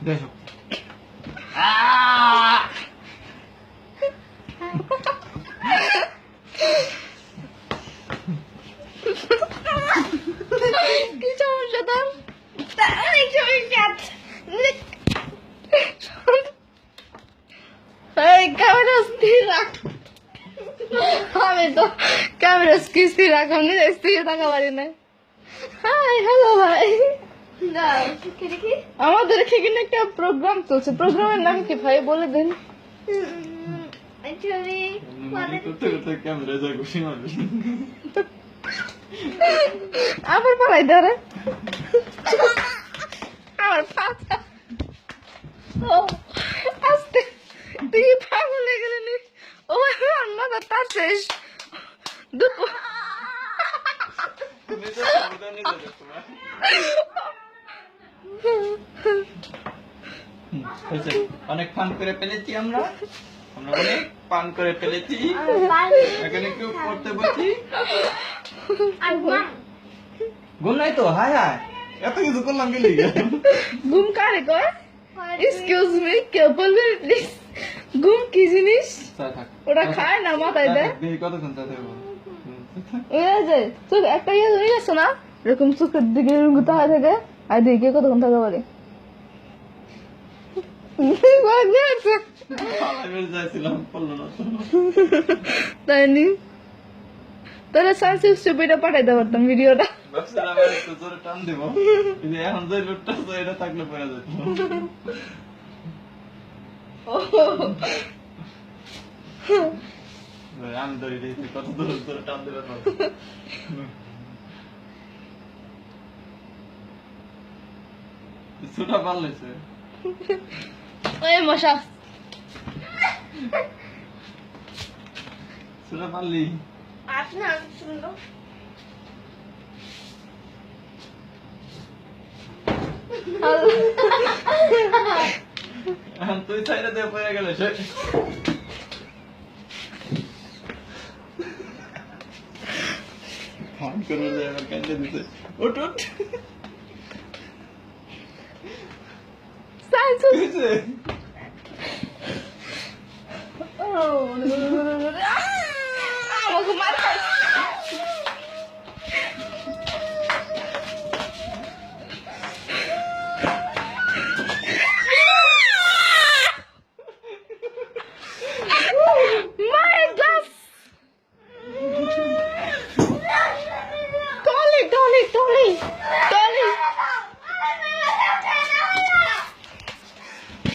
দেখো কি সমস্যা তোর? অনেক সমস্যা। এই ক্যামেরা স্থির রাখ। আমি তো ক্যামেরা স্থির রাখলাম, নিজে স্থির থাকা পারি না। হাই হ্যালো ভাই, আমাদের এখানে একটা প্রোগ্রাম চলছে। প্রোগ্রামের নাম কি ভাই বলে দিন? করতে করতে ক্যামেরা যা খুশি মারবে। আবার পালাই ধরে আমার পাতা। ও আস্তে, তুই পাগল হয়ে গেলি নি? ও আমার মাথা তার শেষ। দুপুর অনেক ফান করে ফেলেছি আমরা অনেক পান করে ফেলেছি। এখানে কেউ পড়তে বসি ঘুম নাই তো। হায় হায় এত কিছু করলাম গেলি ঘুম কারে কয়? এক্সকিউজ মি, কেউ বলবে প্লিজ ঘুম কি জিনিস? ওটা খায় না, মাথায় দেয়। কতক্ষণ চা থাকবো? ওই যে চোখ একটা ইয়ে হয়ে গেছে না, এরকম চোখের দিকে এরকম তাকায় থাকে, আর দিকে কতক্ষণ থাকা পারে? তাই নি? তাহলে সানসিল্ক স্টুপিডে পাঠাই দিতে পারতাম ভিডিওটা। টান দিব এখন যে লোকটা এটা থাকলে পড়ে যেত। আমি ধরে দিয়েছি কত দূর ধরে টান দেবে। ছোটা পারলেছে ওই মশা ছোটা পারলি তুই সাইডে দিয়ে পড়ে গেলে সে ফান করে দেয় আমার কান্দে দিতে। ওঠ ওঠ সাইন্স হয়েছে।